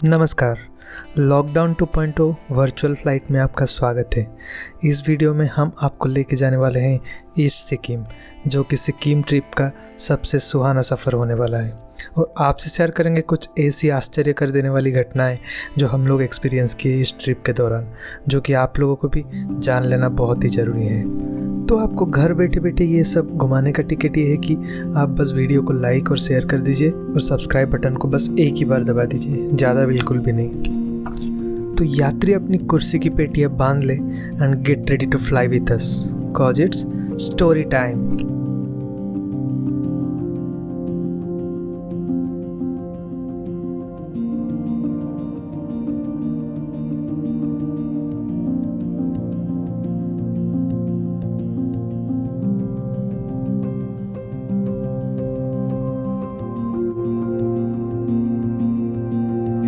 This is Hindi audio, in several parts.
नमस्कार। लॉकडाउन 2.0 वर्चुअल फ्लाइट में आपका स्वागत है। इस वीडियो में हम आपको लेके जाने वाले हैं ईस्ट सिक्किम, जो कि सिक्किम ट्रिप का सबसे सुहाना सफ़र होने वाला है। और आपसे शेयर करेंगे कुछ ऐसी आश्चर्य कर देने वाली घटनाएं जो हम लोग एक्सपीरियंस किए इस ट्रिप के दौरान, जो कि आप लोगों को भी जान लेना बहुत ही ज़रूरी है। तो आपको घर बैठे बैठे ये सब घुमाने का टिकट ये है कि आप बस वीडियो को लाइक और शेयर कर दीजिए और सब्सक्राइब बटन को बस एक ही बार दबा दीजिए, ज़्यादा बिल्कुल भी नहीं। तो यात्री अपनी कुर्सी की पेटियाँ बांध ले and get ready to fly with us, cause it's story time.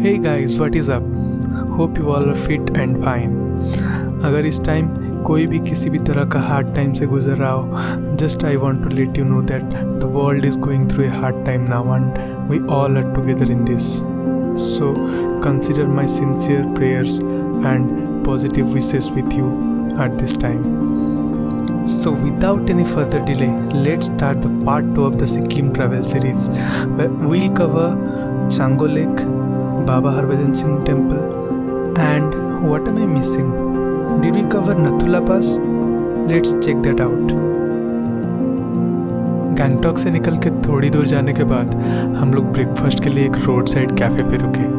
Hey guys, what is up? Hope you all are fit and fine. अगर इस टाइम कोई भी किसी भी तरह का हार्ड टाइम से गुजर रहा हो, just I want to let you know that the world is going through a hard time now and we all are together in this. So consider my sincere prayers and positive wishes with you at this time. So without any further delay, let's start the part 2 of the Sikkim travel series, where we'll cover Chango Lake, Baba Harbhajan Singh Temple, and what am I missing? Did we cover Nathula Pass? Let's check that out. Gangtok से निकल के थोड़ी दूर जाने के बाद हम लोग ब्रेकफास्ट के लिए एक रोड साइड कैफ़े पे रुके,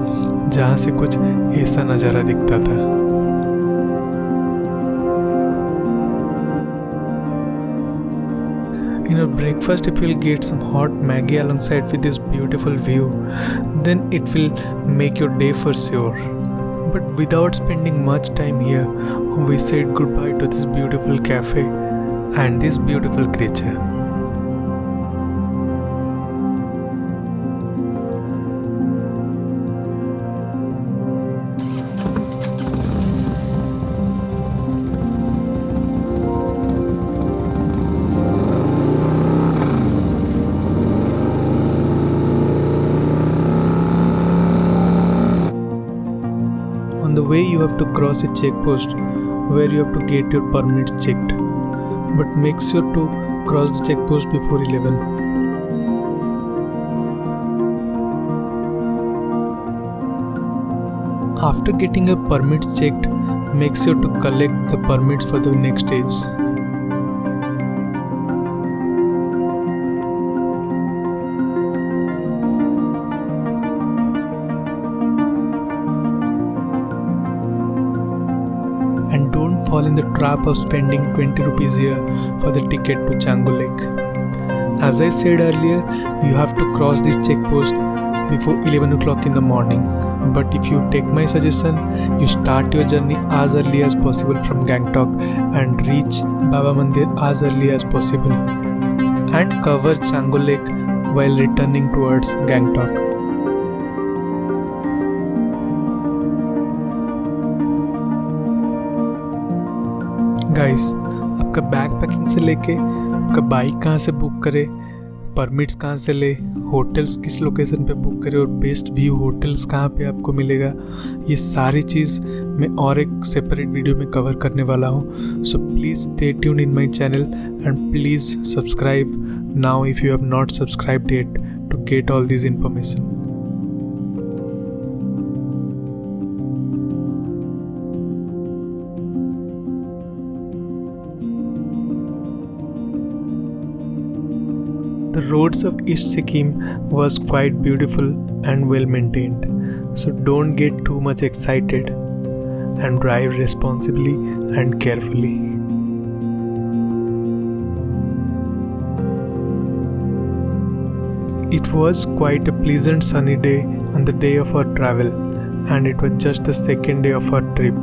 जहाँ से कुछ ऐसा नज़ारा दिखता था। In our breakfast, if you'll get some hot Maggie alongside with this beautiful view, then it will make your day for sure. But without spending much time here, we said goodbye to this beautiful cafe and this beautiful creature. On the way, you have to cross a checkpost where you have to get your permits checked, but make sure to cross the checkpost before 11. After getting your permits checked, make sure to collect the permits for the next stage. And don't fall in the trap of spending 20 rupees here for the ticket to Chango Lake. As I said earlier, you have to cross this checkpost before 11 o'clock in the morning. But if you take my suggestion, you start your journey as early as possible from Gangtok and reach Baba Mandir as early as possible and cover Chango Lake while returning towards Gangtok. Guys, आपका बैग पैकिंग से लेके आपका बाइक कहाँ से बुक करे, परमिट्स कहाँ से ले, होटल्स किस लोकेशन पे बुक करे और बेस्ट व्यू होटल्स कहाँ पे आपको मिलेगा, ये सारी चीज़ मैं और एक सेपरेट वीडियो में कवर करने वाला हूँ। So please stay tuned in my channel and please subscribe now if you have not subscribed yet to get all this information. The roads of East Sikkim was quite beautiful and well maintained, so don't get too much excited and drive responsibly and carefully. It was quite a pleasant sunny day on the day of our travel, and it was just the second day of our trip,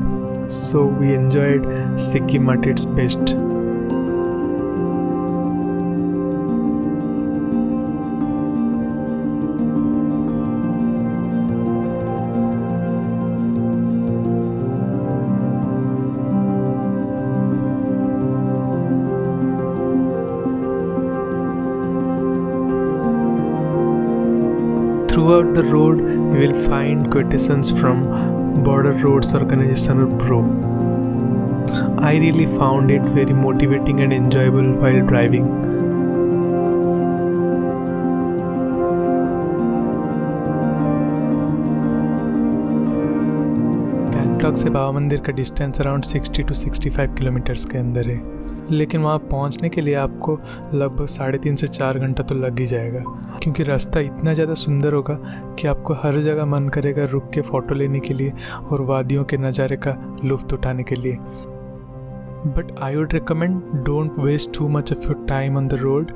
so we enjoyed Sikkim at its best. Throughout the road, you will find quotations from Border Roads Organization or BRO. I really found it very motivating and enjoyable while driving. Gangtok से बाबा मंदिर का डिस्टेंस अराउंड 60 to 65 किलोमीटर्स के अंदर है, लेकिन वहाँ पहुँचने के लिए आपको लगभग 3.5 से 4 घंटा तो लग ही जाएगा, क्योंकि रास्ता इतना ज़्यादा सुंदर होगा कि आपको हर जगह मन करेगा रुक के फ़ोटो लेने के लिए और वादियों के नज़ारे का लुत्फ़ उठाने के लिए। But I would recommend don't waste too much of your time on the road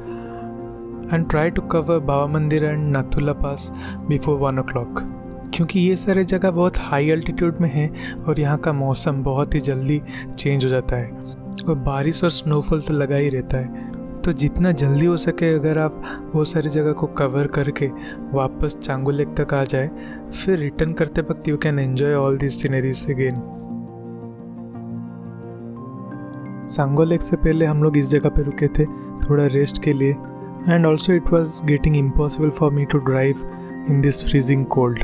and try to cover Baba Mandir and Nathula pass before 1 o'clock, क्योंकि ये सारे जगह बहुत हाई एल्टीट्यूड में है और यहाँ का मौसम बहुत ही जल्दी चेंज हो जाता है और बारिश और स्नोफॉल तो लगा ही रहता है। तो जितना जल्दी हो सके अगर आप वो सारी जगह को कवर करके वापस चांगो लेक तक आ जाए, फिर रिटर्न करते वक्त you can enjoy all this sceneries again. सांगो लेक से पहले हम लोग इस जगह पे रुके थे थोड़ा रेस्ट के लिए, and also it was getting impossible for me to drive in this freezing cold.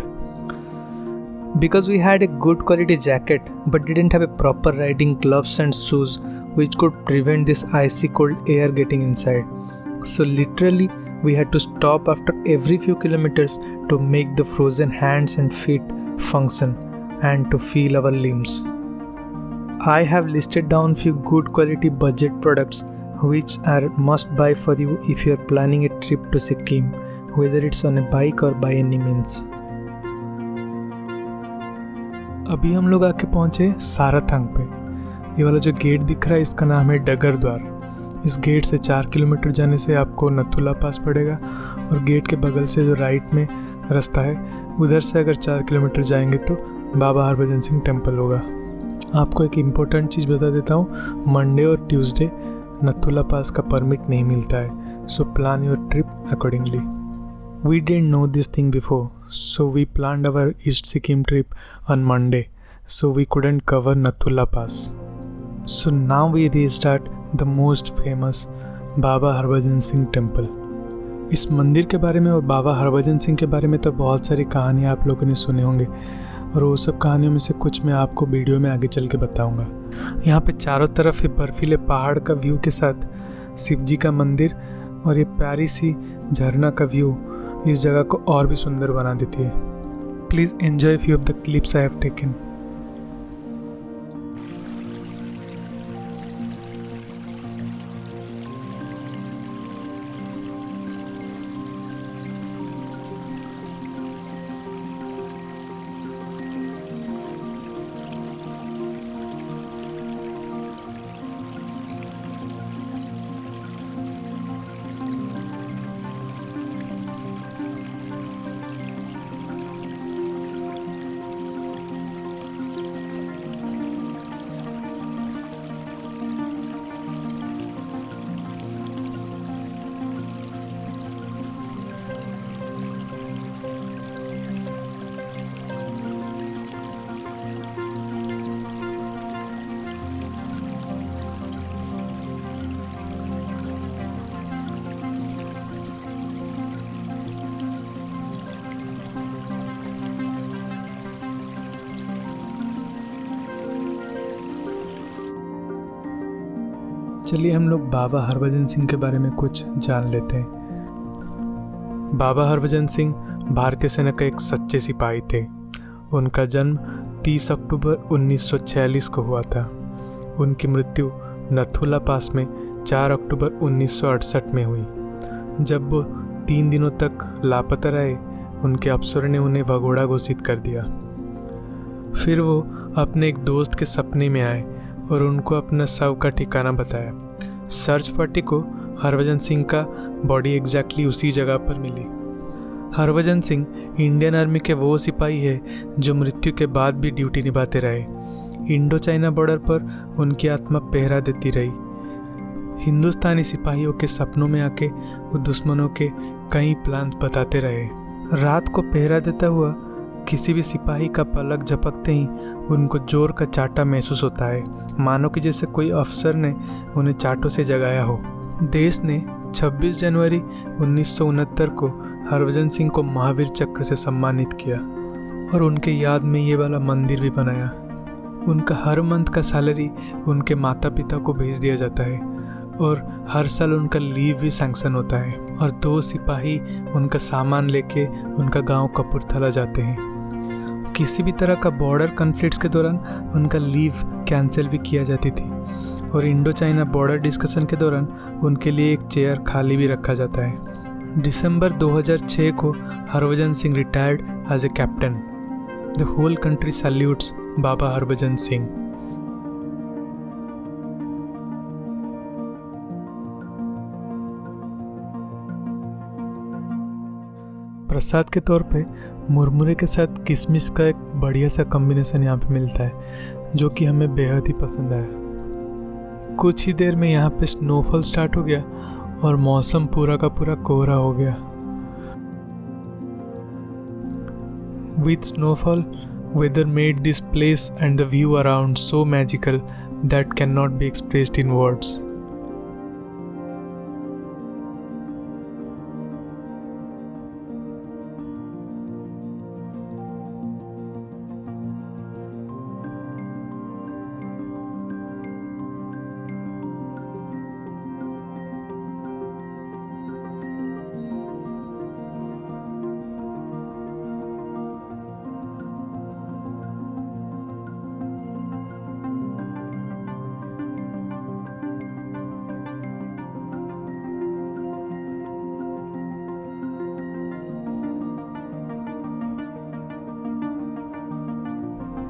Because we had a good quality jacket but didn't have a proper riding gloves and shoes which could prevent this icy cold air getting inside. So literally we had to stop after every few kilometers to make the frozen hands and feet function and to feel our limbs. I have listed down few good quality budget products which are must buy for you if you are planning a trip to Sikkim, whether it's on a bike or by any means. अभी हम लोग आके पहुँचे साराथंग पे। ये वाला जो गेट दिख रहा है इसका नाम है डगर द्वार। इस गेट से 4 किलोमीटर जाने से आपको नथुला पास पड़ेगा और गेट के बगल से जो राइट में रास्ता है उधर से अगर 4 किलोमीटर जाएंगे तो बाबा हरभजन सिंह टेम्पल होगा। आपको एक इम्पोर्टेंट चीज़ बता देता हूँ, मंडे और ट्यूसडे नथुला पास का परमिट नहीं मिलता है, so plan your trip accordingly. We didn't know this thing before, so we planned our East Sikkim trip on Monday, so we couldn't cover Nathula Pass. So now we restart the most famous Baba Harbhajan Singh temple. इस मंदिर के बारे में और बाबा हरभजन सिंह के बारे में तो बहुत सारी कहानियाँ आप लोगों ने सुने होंगे और वो सब कहानियों में से कुछ मैं आपको वीडियो में आगे चल के बताऊँगा। यहाँ पे चारों तरफ ये बर्फीले पहाड़ का व्यू के साथ शिव जी का मंदिर और ये प्यारी सी झरना का व्यू इस जगह को और भी सुंदर बना देती है। Please enjoy few of the clips I have taken. चलिए हम लोग बाबा हरभजन सिंह के बारे में कुछ जान लेते हैं। बाबा हरभजन सिंह भारतीय सेना का एक सच्चे सिपाही थे। उनका जन्म 30 अक्टूबर 1946 को हुआ था। उनकी मृत्यु नथुला पास में 4 अक्टूबर 1968 में हुई। जब वो 3 दिनों तक लापता रहे, उनके अफसर ने उन्हें भगोड़ा घोषित कर दिया। फिर वो अपने एक दोस्त के सपने में आए और उनको अपना शव का ठिकाना बताया। सर्च पार्टी को हरभजन सिंह का बॉडी एग्जैक्टली उसी जगह पर मिली। हरभजन सिंह इंडियन आर्मी के वो सिपाही है जो मृत्यु के बाद भी ड्यूटी निभाते रहे। इंडो चाइना बॉर्डर पर उनकी आत्मा पहरा देती रही। हिंदुस्तानी सिपाहियों के सपनों में आके वो दुश्मनों के कई प्लान बताते रहे। रात को पहरा देता हुआ किसी भी सिपाही का पलक झपकते ही उनको जोर का चाटा महसूस होता है, मानो कि जैसे कोई अफसर ने उन्हें चाटों से जगाया हो। देश ने 26 जनवरी 1969 को हरभजन सिंह को महावीर चक्र से सम्मानित किया और उनके याद में ये वाला मंदिर भी बनाया। उनका हर मंथ का सैलरी उनके माता पिता को भेज दिया जाता है और हर साल उनका लीव भी सैंक्शन होता है और 2 सिपाही उनका सामान लेके उनका गांव कपूरथला जाते हैं। किसी भी तरह का बॉर्डर कॉन्फ्लिक्ट्स के दौरान उनका लीव कैंसिल भी किया जाती थी और इंडो चाइना बॉर्डर डिस्कशन के दौरान उनके लिए एक चेयर खाली भी रखा जाता है। दिसंबर 2006 को Harbhajan Singh retired as a captain. The whole country salutes Baba Harbhajan Singh. प्रसाद के तौर पे मुरमुरे के साथ किशमिश का एक बढ़िया सा कॉम्बिनेशन यहाँ पे मिलता है जो कि हमें बेहद ही पसंद आया। कुछ ही देर में यहाँ पे स्नोफॉल स्टार्ट हो गया और मौसम पूरा का पूरा कोहरा हो गया। With snowfall weather made this place and the view around so magical that cannot be expressed in words.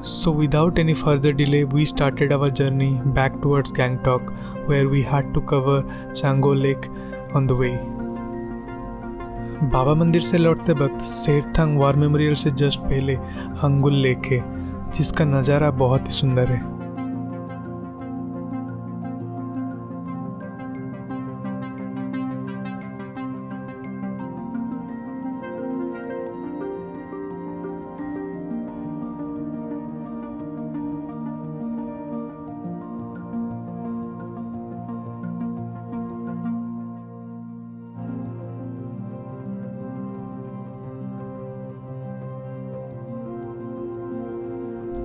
So without any further delay, we started our journey back towards Gangtok, where we had to cover Chango Lake on the way. बाबा मंदिर से लौटते वक्त सेरथांग वार मेमोरियल से जस्ट पहले हंगुल लेक है, जिसका नज़ारा बहुत ही सुंदर है।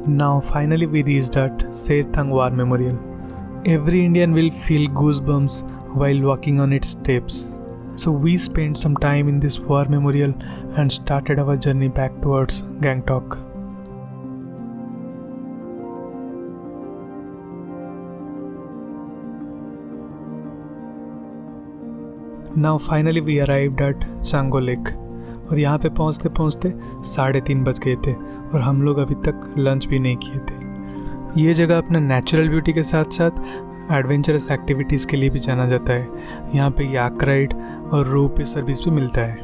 Now finally we reached at Serthang War Memorial. Every Indian will feel goosebumps while walking on its steps. So we spent some time in this war memorial and started our journey back towards Gangtok. Now finally we arrived at Chango Lake. और यहाँ पे पहुँचते पहुँचते 3:30 बज गए थे और हम लोग अभी तक लंच भी नहीं किए थे। ये जगह अपना नेचुरल ब्यूटी के साथ साथ एडवेंचरस एक्टिविटीज़ के लिए भी जाना जाता है। यहाँ पे याक राइड और रोपवे सर्विस भी मिलता है।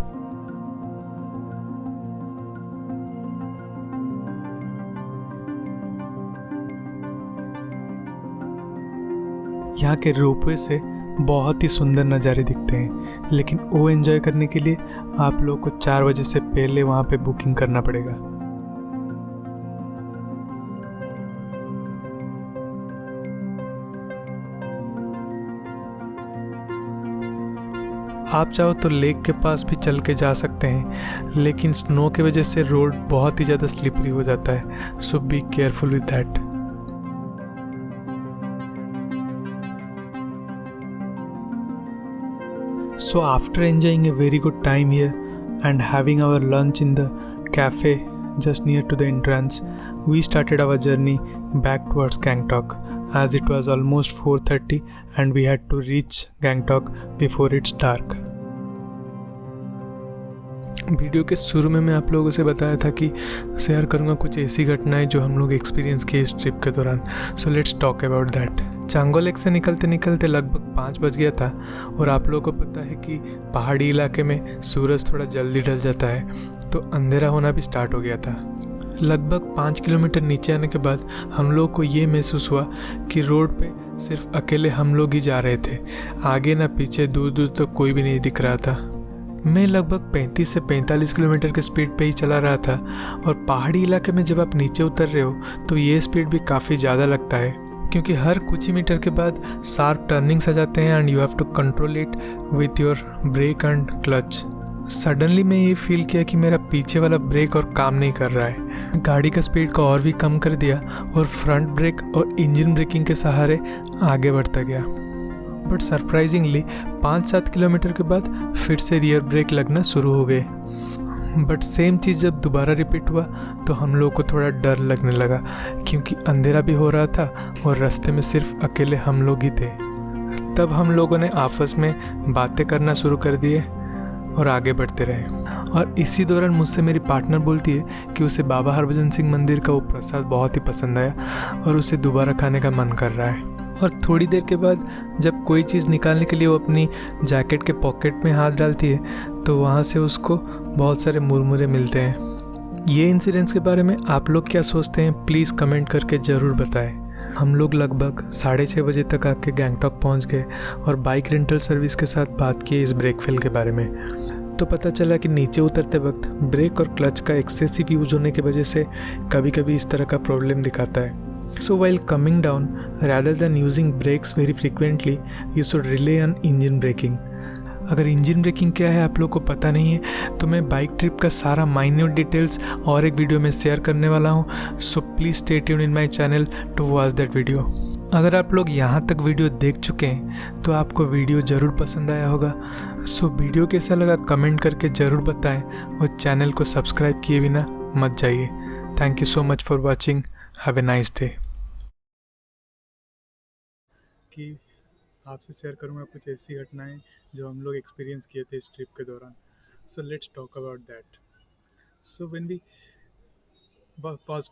यहाँ के रोपवे से बहुत ही सुंदर नज़ारे दिखते हैं, लेकिन वो एंजॉय करने के लिए आप लोगों को 4 बजे से पहले वहाँ पे बुकिंग करना पड़ेगा। आप चाहो तो लेक के पास भी चल के जा सकते हैं, लेकिन स्नो के वजह से रोड बहुत ही ज़्यादा स्लिपरी हो जाता है, so be careful with that. So after enjoying a very good time here and having our lunch in the cafe just near to the entrance, we started our journey back towards Gangtok as it was almost 4:30 and we had to reach Gangtok before it's dark. Video के शुरू में मैं आप लोगों से बताया था कि शेयर करूंगा कुछ ऐसी घटनाएं जो हम लोग एक्सपीरियंस किए इस ट्रिप के दौरान। So let's talk about that. Chango lake से निकलते निकलते लगभग 5 बज गया था और आप लोगों को पता है कि पहाड़ी इलाके में सूरज थोड़ा जल्दी ढल जाता है, तो अंधेरा होना भी स्टार्ट हो गया था। लगभग 5 किलोमीटर नीचे आने के बाद हम लोग को ये महसूस हुआ कि रोड पे सिर्फ अकेले हम लोग ही जा रहे थे, आगे ना पीछे दूर दूर तक कोई भी नहीं दिख रहा था। मैं लगभग 35 से 45 किलोमीटर के स्पीड पे ही चला रहा था और पहाड़ी इलाके में जब आप नीचे उतर रहे हो तो ये स्पीड भी काफ़ी ज़्यादा लगता है। क्योंकि हर कुछ ही मीटर के बाद शार्प टर्निंग्स आ जाते हैं and you have to control it with your brake and clutch. Suddenly मैं ये फील किया कि मेरा पीछे वाला ब्रेक और काम नहीं कर रहा है। गाड़ी का स्पीड को और भी कम कर दिया और फ्रंट ब्रेक और इंजन ब्रेकिंग के सहारे आगे बढ़ता गया। बट सरप्राइजिंगली 5-7 किलोमीटर के बाद फिर से रियर ब्रेक लगना शुरू हो गए। बट सेम चीज़ जब दोबारा रिपीट हुआ तो हम लोग को थोड़ा डर लगने लगा, क्योंकि अंधेरा भी हो रहा था और रास्ते में सिर्फ अकेले हम लोग ही थे। तब हम लोगों ने आपस में बातें करना शुरू कर दिए और आगे बढ़ते रहे। और इसी दौरान मुझसे मेरी पार्टनर बोलती है कि उसे बाबा हरभजन सिंह मंदिर का वो प्रसाद बहुत ही पसंद आया और उसे दोबारा खाने का मन कर रहा है। और थोड़ी देर के बाद जब कोई चीज़ निकालने के लिए वो अपनी जैकेट के पॉकेट में हाथ डालती है तो वहाँ से उसको बहुत सारे मुरमुरे मिलते हैं। ये इंसिडेंट्स के बारे में आप लोग क्या सोचते हैं, प्लीज़ कमेंट करके ज़रूर बताएं। हम लोग लगभग 6:30 बजे तक आके गैंगटॉक पहुंच गए और बाइक रेंटल सर्विस के साथ बात की इस ब्रेक फेल के बारे में। तो पता चला कि नीचे उतरते वक्त ब्रेक और क्लच का एक्सेसिव यूज होने की वजह से कभी कभी इस तरह का प्रॉब्लम दिखाता है। So while coming down, rather than using brakes very frequently, you should rely on engine braking. अगर इंजन ब्रेकिंग क्या है आप लोग को पता नहीं है तो मैं बाइक ट्रिप का सारा माइन्यूट डिटेल्स और एक वीडियो में शेयर करने वाला हूँ। So please stay tuned in my channel to watch that video. अगर आप लोग यहाँ तक वीडियो देख चुके हैं तो आपको वीडियो ज़रूर पसंद आया होगा। सो वीडियो कैसा लगा कमेंट करके ज़रूर बताएं और चैनल को सब्सक्राइब किए बिना मत जाइए। Thank you so much for watching. Have a nice day. कि आपसे शेयर करूँगा कुछ ऐसी घटनाएं जो हम लोग एक्सपीरियंस किए थे इस ट्रिप के दौरान। So let's talk about that. So when we pause